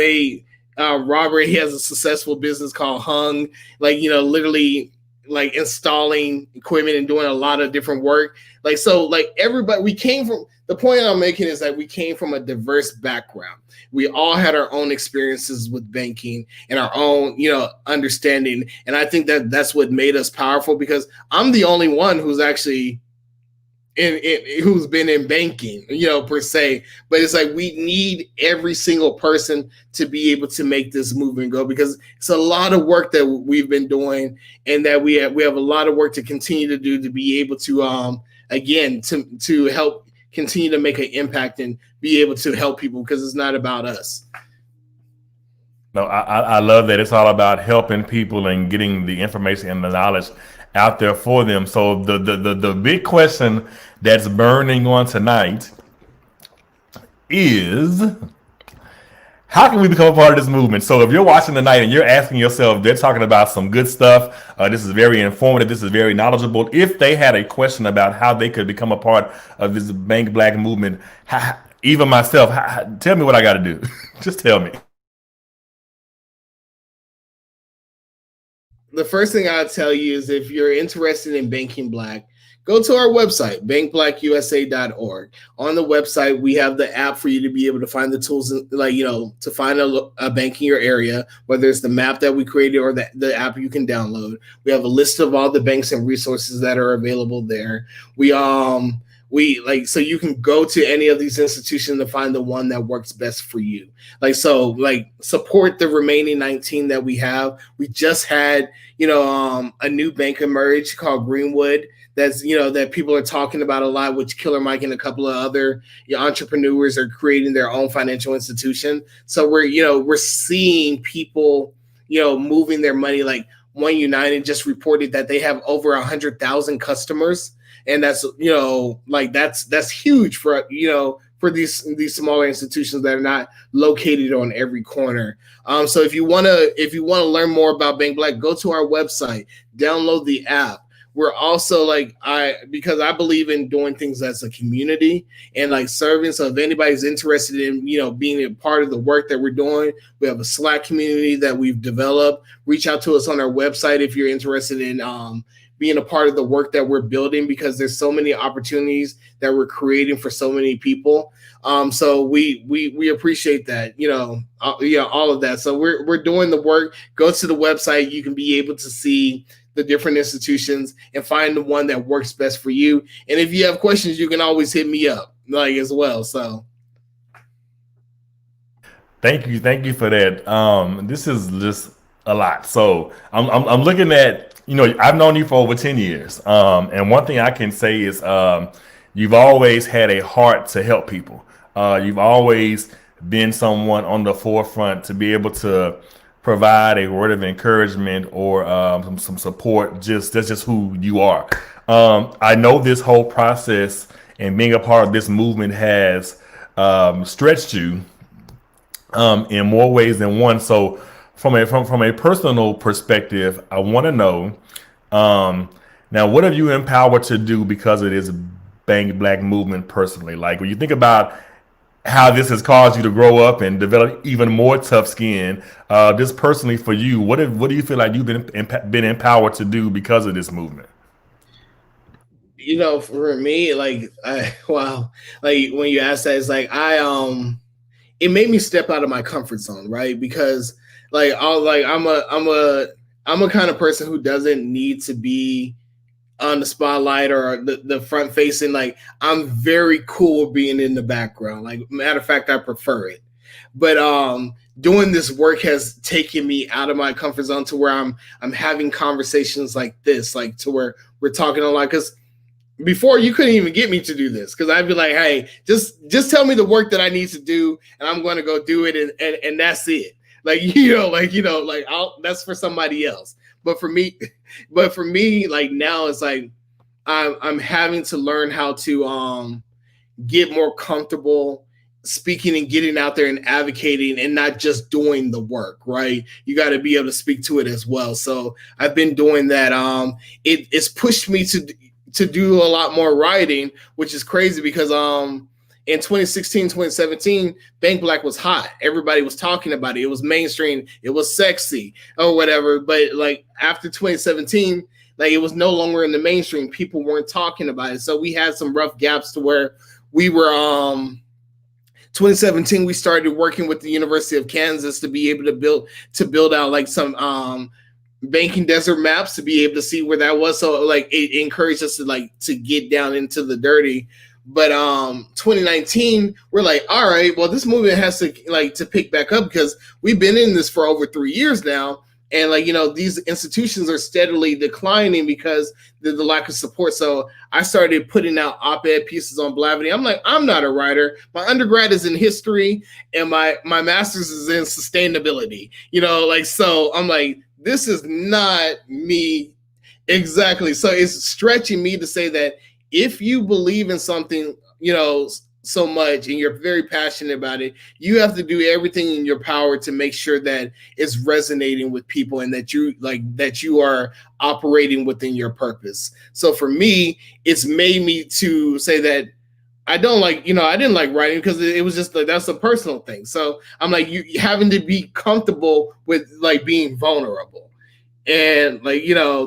Robert, he has a successful business called Hung, literally like installing equipment and doing a lot of different work. Everybody, the point I'm making is that we came from a diverse background. We all had our own experiences with banking and our own, understanding. And I think that that's what made us powerful, because I'm the only one who's actually who's been in banking, per se. But it's like we need every single person to be able to make this movement go, because it's a lot of work that we've been doing, and that we have a lot of work to continue to do to be able to again to help continue to make an impact and be able to help people, because it's not about us. No, I love that. It's all about helping people and getting the information and the knowledge out there for them. So the big question that's burning on tonight is, how can we become a part of this movement? So if you're watching tonight and you're asking yourself, they're talking about some good stuff, this is very informative, this is very knowledgeable. If they had a question about how they could become a part of this Bank Black movement, even myself, tell me what I got to do. Just tell me. The first thing I'll tell you is, if you're interested in banking Black, go to our website, bankblackusa.org. On the website, we have the app for you to be able to find the tools, to find a bank in your area, whether it's the map that we created or the app you can download. We have a list of all the banks and resources that are available there. So you can go to any of these institutions to find the one that works best for you. Support the remaining 19 that we have. We just had, a new bank emerge called Greenwood. That's, that people are talking about a lot, which Killer Mike and a couple of other entrepreneurs are creating their own financial institution. So we're seeing people, moving their money. Like One United just reported that they have over 100,000 customers. And that's, that's huge for these smaller institutions that are not located on every corner. So if you want to learn more about Bank Black, go to our website, download the app. We're also because I believe in doing things as a community and serving. So if anybody's interested in, being a part of the work that we're doing, we have a Slack community that we've developed. Reach out to us on our website if you're interested in, being a part of the work that we're building, because there's so many opportunities that we're creating for so many people. So we appreciate that, all of that. So we're doing the work. Go to the website. You can be able to see the different institutions and find the one that works best for you. And if you have questions, you can always hit me up as well. So thank you for that. This is just a lot. So I'm looking at, I've known you for over 10 years. And one thing I can say is you've always had a heart to help people. You've always been someone on the forefront to be able to provide a word of encouragement or some support. That's just who you are. I know this whole process and being a part of this movement has stretched you in more ways than one. So from a personal perspective, I want to know, now, what have you empowered to do because of this Bank Black movement personally? Like, when you think about how this has caused you to grow up and develop even more tough skin, just personally for you, what do you feel like you've been empowered to do because of this movement? For me, when you ask that, it's it made me step out of my comfort zone, right? Because I'm a kind of person who doesn't need to be on the spotlight or the front facing. I'm very cool being in the background. Matter of fact, I prefer it. But doing this work has taken me out of my comfort zone to where I'm having conversations like this, like to where we're talking a lot. Because before you couldn't even get me to do this, because I'd be like, hey, just tell me the work that I need to do, and I'm going to go do it, and that's it. Like that's for somebody else. But for me, like now it's like I'm having to learn how to get more comfortable speaking and getting out there and advocating and not just doing the work, right? You got to be able to speak to it as well. So I've been doing that. It's pushed me to do a lot more writing, which is crazy because in 2016, 2017, Bank Black was hot. Everybody was talking about it. It was mainstream. It was sexy or whatever. But like after 2017, like it was no longer in the mainstream. People weren't talking about it. So we had some rough gaps to where we were 2017 we started working with the University of Kansas to be able to build out like some banking desert maps to be able to see where that was. So like it encouraged us to get down into the dirty. But 2019 we're like, all right, well this movement has to pick back up because we've been in this for over 3 years now. And these institutions are steadily declining because the lack of support. So I started putting out op-ed pieces on Blavity. I'm like, I'm not a writer. My undergrad is in history and my master's is in sustainability. So I'm like, this is not me exactly. So it's stretching me to say that if you believe in something, so much and you're very passionate about it, you have to do everything in your power to make sure that it's resonating with people and that you are operating within your purpose. So for me, it's made me to say that I didn't like writing because it was just like, that's a personal thing. So I'm like, you having to be comfortable with like being vulnerable. And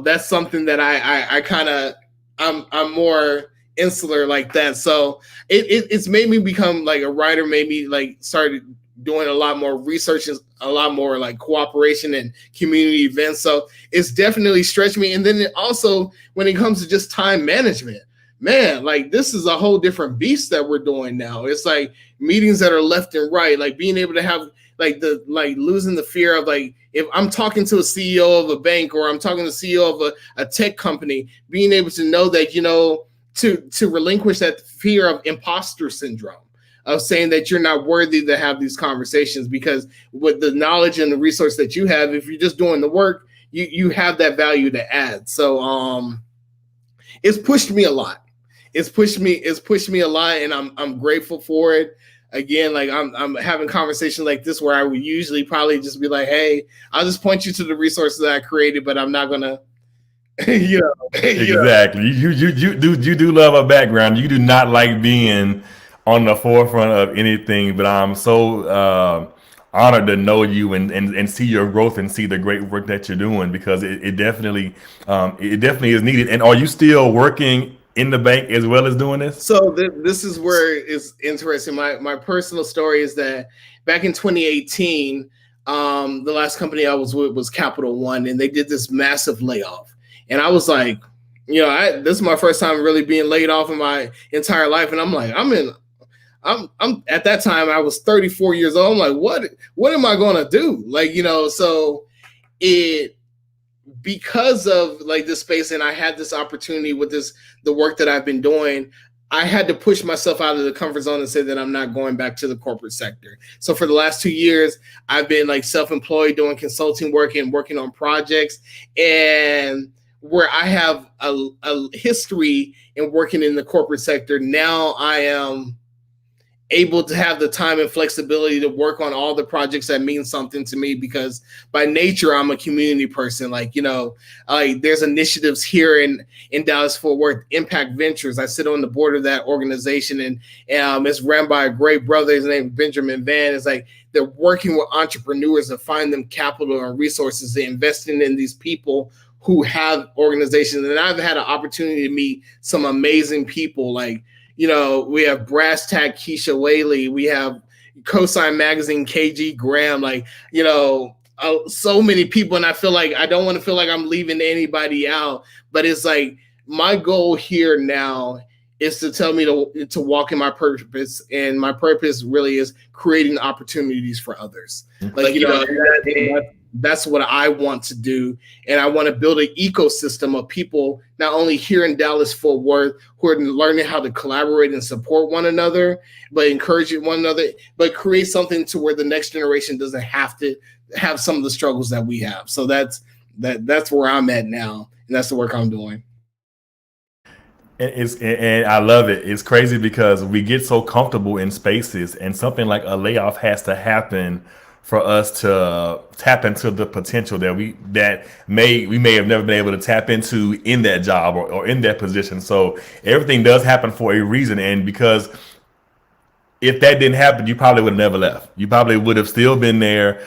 that's something that I kind of, I'm more insular like that. So it's made me become like a writer, made me like started doing a lot more research and a lot more like cooperation and community events. So it's definitely stretched me. And then it also, when it comes to just time management, man, like this is a whole different beast that we're doing now. It's like meetings that are left and right, like being able to have losing the fear of like, if I'm talking to a CEO of a bank or I'm talking to the CEO of a tech company, being able to know that, to relinquish that fear of imposter syndrome, of saying that you're not worthy to have these conversations, because with the knowledge and the resource that you have, if you're just doing the work, you have that value to add. So it's pushed me a lot. It's pushed me a lot, and I'm grateful for it. Again, like I'm having conversations like this where I would usually probably just be like, hey, I'll just point you to the resources that I created, but I'm not gonna Exactly. You do love a background. You do not like being on the forefront of anything, but I'm so honored to know you and see your growth and see the great work that you're doing, because it definitely is needed. And are you still working in the bank as well as doing this? So this is where it's interesting. My personal story is that back in 2018, the last company I was with was Capital One, and they did this massive layoff. And I was like, this is my first time really being laid off in my entire life. And I'm like, I'm at that time I was 34 years old. I'm like, what am I gonna do? So because of like this space, and I had this opportunity with the work that I've been doing, I had to push myself out of the comfort zone and say that I'm not going back to the corporate sector. So for the last 2 years, I've been like self-employed, doing consulting work and working on projects, and where I have a history in working in the corporate sector. Now I am able to have the time and flexibility to work on all the projects that mean something to me, because by nature I'm a community person. There's initiatives here in Dallas Fort Worth, Impact Ventures. I sit on the board of that organization, and it's ran by a great brother. His name is Benjamin Van. It's like they're working with entrepreneurs to find them capital and resources, to investing in these people who have organizations. And I've had an opportunity to meet some amazing people. We have Brass Tack Keisha Whaley. We have Cosign Magazine KG Graham. So many people. And I feel like I don't want to feel like I'm leaving anybody out. But it's like my goal here now is to tell me to walk in my purpose, and my purpose really is creating opportunities for others. Like, that's what I want to do, and I want to build an ecosystem of people not only here in Dallas Fort Worth who are learning how to collaborate and support one another, but encouraging one another, but create something to where the next generation doesn't have to have some of the struggles that we have. So that's where I'm at now, and that's the work I'm doing. And I love it. It's crazy because we get so comfortable in spaces, and something like a layoff has to happen for us to tap into the potential that we may have never been able to tap into in that job or in that position. So everything does happen for a reason, and because if that didn't happen, you probably would have never left. You probably would have still been there,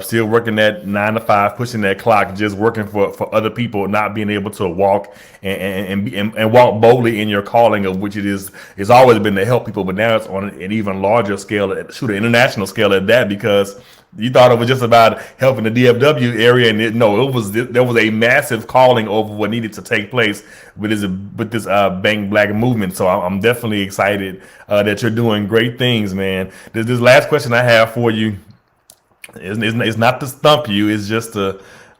still working that 9 to 5, pushing that clock, just working for other people, not being able to walk and walk boldly in your calling, of which it's always been to help people, but now it's on an even larger scale, an international scale at that, because you thought it was just about helping the DFW area, and there was a massive calling over what needed to take place with this Bang Black movement. So I'm definitely excited that you're doing great things, man. This last question I have for you is not to stump you. It's just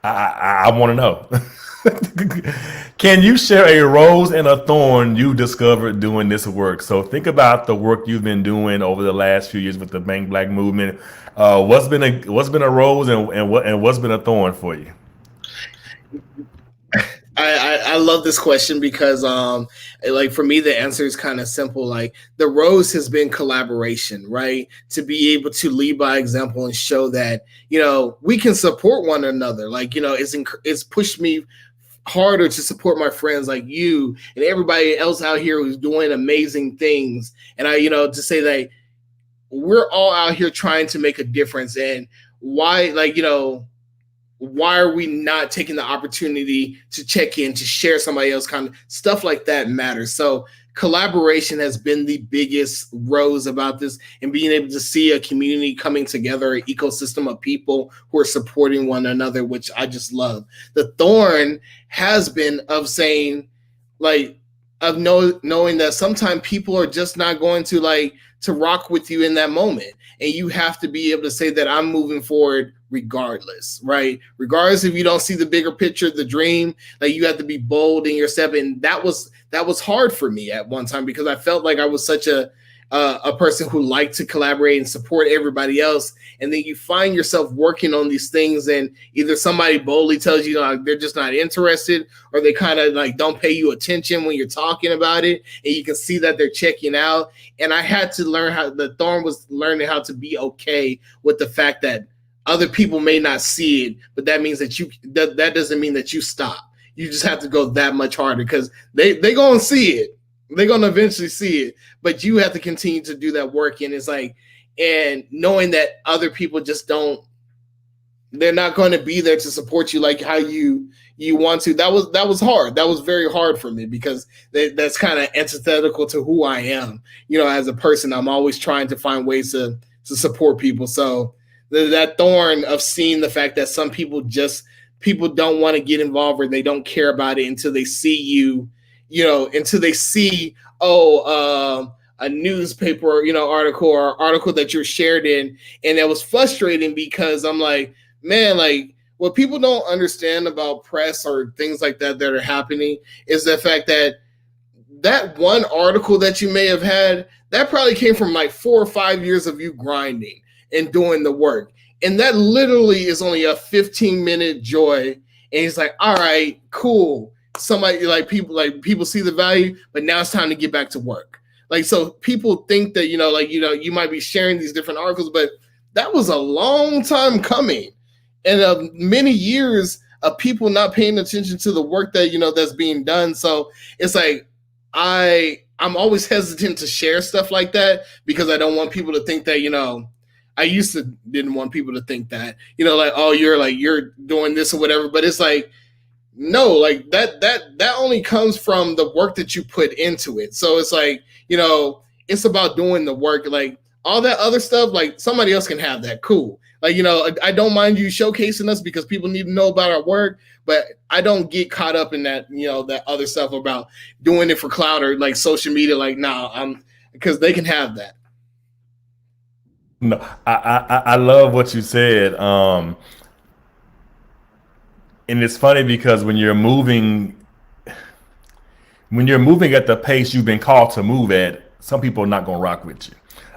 I want to know. Can you share a rose and a thorn you discovered doing this work? So think about the work you've been doing over the last few years with the Bang Black movement. What's been a rose and what's been a thorn for you? I love this question because like for me the answer is kind of simple. Like the rose has been collaboration, right? To be able to lead by example and show that we can support one another. Like it's pushed me harder to support my friends like you and everybody else out here who's doing amazing things. And I to say that we're all out here trying to make a difference. And why are we not taking the opportunity to check in, to share somebody else? Kind of stuff like that matters. So collaboration has been the biggest rose about this, and being able to see a community coming together, an ecosystem of people who are supporting one another, which I just love. The thorn has been of saying, knowing that sometimes people are just not going to to rock with you in that moment. And you have to be able to say that I'm moving forward regardless, right? Regardless if you don't see the bigger picture, the dream, you have to be bold in your step. And that was hard for me at one time, because I felt like I was such a person who liked to collaborate and support everybody else. And then you find yourself working on these things, and either somebody boldly tells you they're just not interested, or they kind of don't pay you attention when you're talking about it, and you can see that they're checking out. And I had to learn the thorn was learning how to be okay with the fact that other people may not see it, but that means that that doesn't mean that you stop. You just have to go that much harder, because they gonna see it. They're gonna eventually see it, but you have to continue to do that work. And it's and knowing that other people just they're not going to be there to support you like how you want to. That was hard. That was very hard for me, because that's kind of antithetical to who I am. As a person, I'm always trying to find ways to support people. So that thorn of seeing the fact that some people don't want to get involved, or they don't care about it until they see you, until they see, a newspaper, article or article that you're shared in. And it was frustrating, because I'm like, man, what people don't understand about press or things like that are happening is the fact that one article that you may have had, that probably came from 4 or 5 years of you grinding and doing the work. And that literally is only a 15-minute joy. And it's all right, cool. Somebody people see the value, but now it's time to get back to work. So people think that, you might be sharing these different articles, but that was a long time coming, and many years of people not paying attention to the work that, that's being done. So it's I'm always hesitant to share stuff like that, because I don't want people to think that, I used to didn't want people to think that, oh, you're doing this or whatever. But it's no, that only comes from the work that you put into it. So it's it's about doing the work. All that other stuff, somebody else can have that. Cool. Like, I don't mind you showcasing us because people need to know about our work, but I don't get caught up in that, that other stuff about doing it for clout or like social media. Like, because they can have that. No, I love what you said. And it's funny because when you're moving at the pace you've been called to move at, some people are not going to rock with you.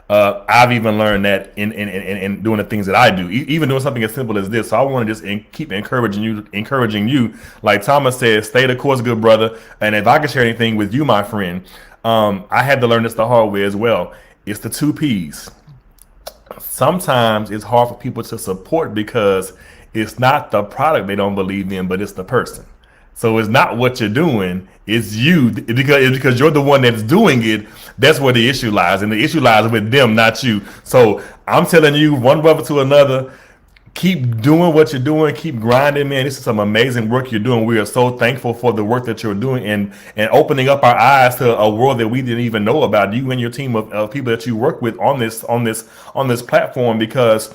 I've even learned that in doing the things that I do, even doing something as simple as this. So I want to just keep encouraging you. Like Thomas said, stay the course, good brother. And if I can share anything with you, my friend, I had to learn this the hard way as well. It's the 2 P's. Sometimes it's hard for people to support because it's not the product they don't believe in, but it's the person. So it's not what you're doing, it's you, because you're the one that's doing it. That's where the issue lies, and the issue lies with them, not you. So I'm telling you, one brother to another, keep doing what you're doing, keep grinding, man. This is some amazing work you're doing. We are so thankful for the work that you're doing and opening up our eyes to a world that we didn't even know about. You and your team of people that you work with on this platform, because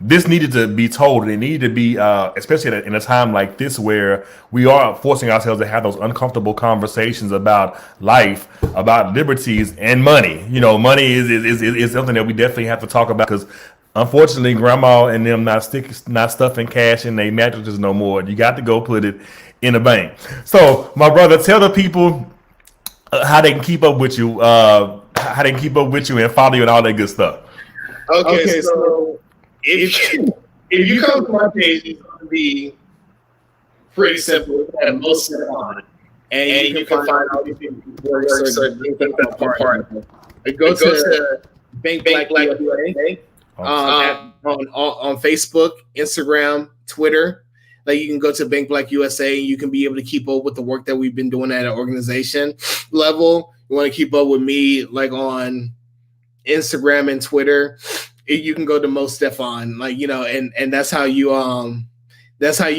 this needed to be told. It needed to be, especially in a time like this where we are forcing ourselves to have those uncomfortable conversations about life, about liberties, and money. Money is something that we definitely have to talk about, because unfortunately, grandma and them not stuffing cash in their mattresses no more. You got to go put it in a bank. So, my brother, tell the people how they can keep up with you, and follow you and all that good stuff. Okay, so if you come to my page, it's going to be pretty simple. At most Stefan, and you can find all these works or things that's part. Go to Bank Black USA. On Facebook, Instagram, Twitter. Like, you can go to Bank Black USA and you can be able to keep up with the work that we've been doing at an organization level. You want to keep up with me like on Instagram and Twitter, you can go to Mo Stefan, and that's how you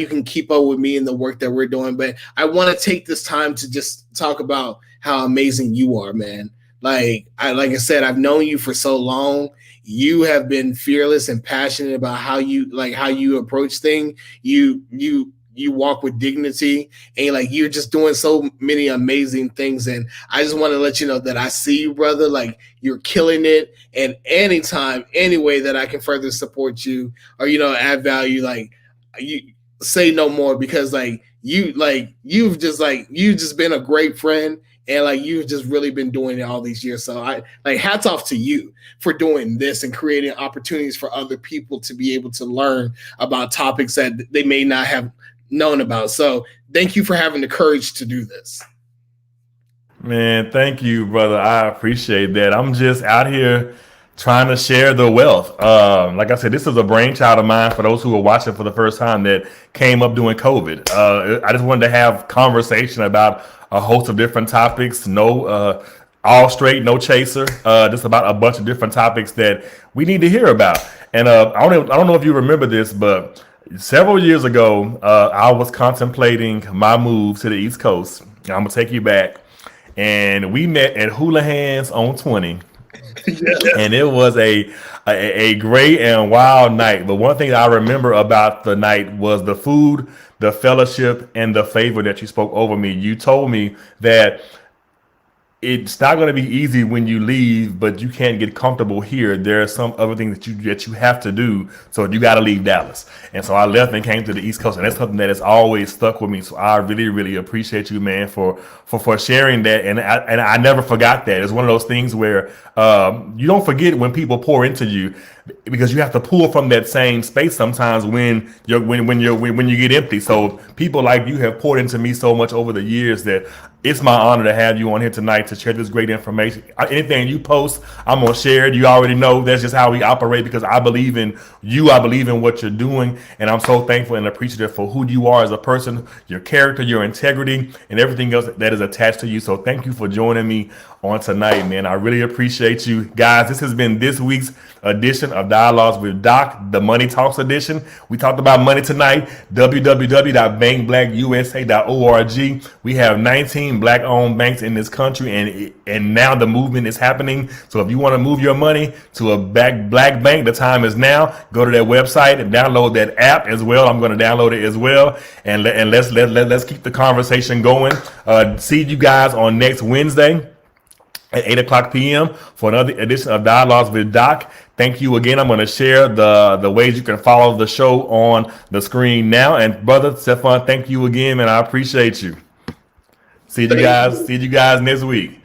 can keep up with me and the work that we're doing. But I want to take this time to just talk about how amazing you are, man. Like I said, I've known you for so long. You have been fearless and passionate about how you approach things. You walk with dignity, and you're just doing so many amazing things. And I just want to let you know that I see you, brother. Like, you're killing it. And anytime, any way that I can further support you or, add value, you say no more, because you've just been a great friend. And you've just really been doing it all these years. So hats off to you for doing this and creating opportunities for other people to be able to learn about topics that they may not have known about. So thank you for having the courage to do this. Man, thank you, brother. I appreciate that. I'm just out here trying to share the wealth. Like I said, this is a brainchild of mine for those who are watching for the first time that came up during COVID. I just wanted to have conversation about a host of different topics. No, all straight, no chaser. Just about a bunch of different topics that we need to hear about. And I don't know if you remember this, but several years ago, I was contemplating my move to the East Coast. I'm gonna take you back, and we met at Houlihan's on 20. And it was a great and wild night. But one thing I remember about the night was the food, the fellowship, and the favor that you spoke over me. You told me that it's not going to be easy when you leave, but you can't get comfortable here. There are some other things that you have to do, so you got to leave Dallas. And so I left and came to the East Coast, and that's something that has always stuck with me. So I really, really appreciate you, man, for sharing that. And I never forgot that. It's one of those things where you don't forget when people pour into you, because you have to pull from that same space sometimes when you get empty. So people like you have poured into me so much over the years that it's my honor to have you on here tonight to share this great information. Anything you post, I'm gonna share it. You already know that's just how we operate, because I believe in you. I believe in what you're doing, and I'm so thankful and appreciative for who you are as a person, your character, your integrity, and everything else that is attached to you. So thank you for joining me on tonight, man. I really appreciate you guys. This has been this week's edition of Dialogues with Doc, the Money Talks edition. We talked about money tonight. www.bankblackusa.org. We have 19 black-owned banks in this country, and now the movement is happening. So if you want to move your money to a black bank, the time is now. Go to their website and download that app as well. I'm going to download it as well, and let's keep the conversation going. See you guys on next Wednesday at 8 o'clock p.m. for another edition of Dialogues with Doc. Thank you again. I'm going to share the ways you can follow the show on the screen now. And brother Stefan, thank you again, man. I appreciate you. See you guys next week.